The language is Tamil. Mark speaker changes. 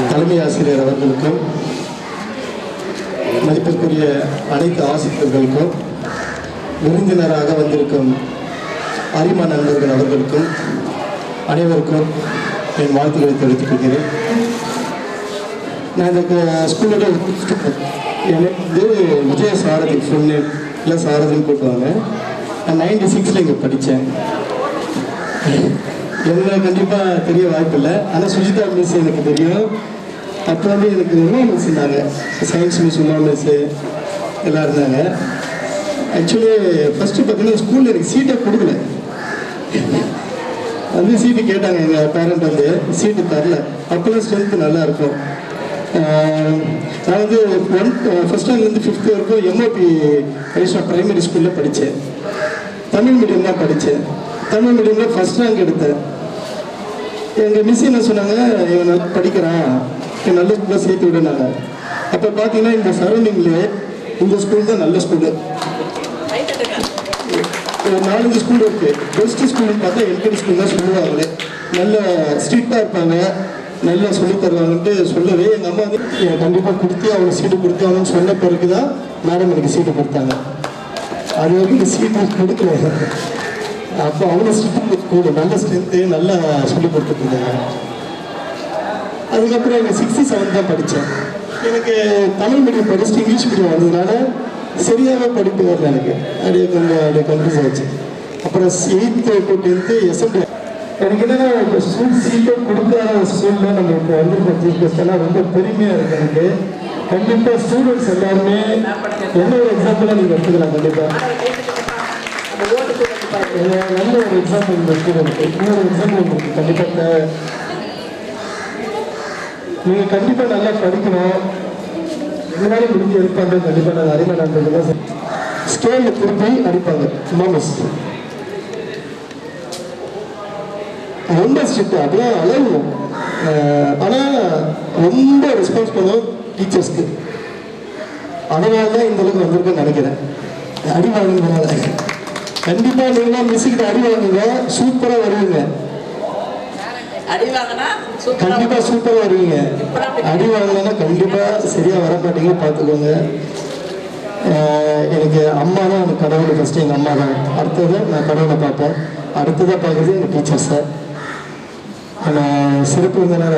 Speaker 1: தலைமை ஆசிரியர் அவர்களுக்கும், மதிப்பிற்குரிய அனைத்து ஆசிரியர்களுக்கும், விருந்தினராக வந்திருக்கும் அரிமா நண்பர்கள் அவர்களுக்கும் அனைவருக்கும் என் வாழ்த்துக்களை தெரிவித்துக் கொள்கிறேன். நான் இந்த ஸ்கூலோட எனக்கு விஜய சாரதி சொன்ன இல்லை சாரதின்னு கூப்பிடுவாங்க. நான் 96 இங்கே படித்தேன். என்ன கண்டிப்பாக தெரிய வாய்ப்பு இல்லை. ஆனால் சுஜிதா மிஸ் எனக்கு தெரியும். அப்போ எனக்கு உமா மிஸ் இருந்தாங்க, சயின்ஸ் மிஸ் உமா மிஸ்ஸு எல்லாம் இருந்தாங்க. ஆக்சுவலி ஃபஸ்ட்டு பார்த்தீங்கன்னா ஸ்கூலில் எனக்கு சீட்டை கொடுக்கல. சீட்டு கேட்டாங்க, எங்கள் பேரண்ட் சீட்டு தரல. அப்போல்லாம் ஸ்ட்ரென்த்து நல்லாயிருக்கும். நான் ஃபஸ்ட் ஸ்டாண்டர்ட்லேருந்து 5th வரைக்கும் எம்ஓபி வைஷ்ணவ பிரைமரி ஸ்கூலில் படித்தேன். தமிழ் மீடியம் தான் படித்தேன். தமிழ் மீடியமில் ஃபஸ்ட் ரேங்க் எடுத்தேன். எங்கள் மிஸ் என்ன சொன்னாங்க, இவன் நல்லா படிக்கிறான், என் நல்ல ஸ்கூலில் சேர்த்து விடுனாங்க. அப்போ பார்த்தீங்கன்னா இந்த சரௌண்டிங்லேயே இந்த ஸ்கூல் தான் நல்ல ஸ்கூலு. ஒரு 4-5 ஸ்கூல் இருக்குது. பெஸ்ட்டு ஸ்கூல்னு பார்த்தா எல்கேடி ஸ்கூல் தான் சொல்லுவாங்களே. நல்ல ஸ்ட்ரிக்டாக இருப்பாங்க, நல்லா சொல்லி தருவாங்கன்ட்டு சொல்லவே எங்கள் அம்மா கண்டிப்பாக கொடுத்து அவங்க சீட்டு கொடுத்தாங்கன்னு சொன்ன பிறகு தான் மேடம் எனக்கு சீட்டு கொடுத்தாங்க. அது வரைக்கும் சீட்டு கொடுக்கல. அப்போ அவ்வளோ ஸ்ட்ரிக்ட், நல்ல ஸ்ட்ரென்த்து நல்லா சொல்லி கொடுத்துட்டு இருந்தாங்க. அதுக்கப்புறம் எனக்கு 6th 7th தான் படித்தேன். எனக்கு தமிழ் மீடியம் படிச்சுட்டு இங்கிலீஷ் மீடியம் வந்ததுனால சரியாக படிப்பு வரல. எனக்கு அப்படியே கன்ஃபியூஸ் ஆச்சு. அப்புறம் 8th to 10th எஸ்எம்டி. எனக்கு என்னென்னா இப்போ ஸ்கூல் சீட்டை கொடுக்காத ஸ்கூலில் நம்ம இப்போ வந்திருக்க சீஃப் கெஸ்டெல்லாம் ரொம்ப பெருமையாக இருக்குது எனக்கு. கண்டிப்பாக ஸ்டூடெண்ட்ஸ் எல்லாருமே என்ன ஒரு எக்ஸாம்பிளாக நீங்கள் எடுத்துக்கலாம். கண்டிப்பாக நல்ல ஒரு எக்ஸாம்பிள் இந்த ஸ்டூடெண்ட்க்கு. இன்னொரு எக்ஸாம்பிள் உங்களுக்கு கண்டிப்பாக நீங்கள் கண்டிப்பாக நல்லா படிக்கணும். இதனால முடிஞ்சு ஹெல்ப் பண்ணுறது கண்டிப்பாக நாங்கள் அரிமா நண்பர்கள் தான். ஸ்கேலில் திருப்பி அடிப்பாங்க மாமஸ். ரொம்ப ஸ்ட்ரிக்ட், அப்படியே அழகும். ஆனால் ரொம்ப ரெஸ்பான்ஸ் பண்ணுவோம் டீச்சர்ஸ்க்கு. அதனால தான் இந்த அளவுக்கு வந்திருக்குன்னு நினைக்கிறேன். அடி வாங்குறதுனால கண்டிப்பாக நீங்களாம் மிஸ்ஸுக்கிட்ட அடி வாங்குங்க, சூப்பராக வருவீங்க. கண்டிப்பாக சூப்பராக வருவீங்க. அடி வாங்கலைன்னா கண்டிப்பாக சரியாக வர மாட்டீங்க, பார்த்துக்கோங்க. எனக்கு அம்மா தான் எனக்கு கடவுள். ஃபஸ்ட்டு எங்கள் அம்மா தான். அடுத்தது நான் கடவுளை பார்ப்பேன். அடுத்ததாக பார்க்குறது எங்கள் டீச்சர்ஸை. சிறப்பு விருந்தினர்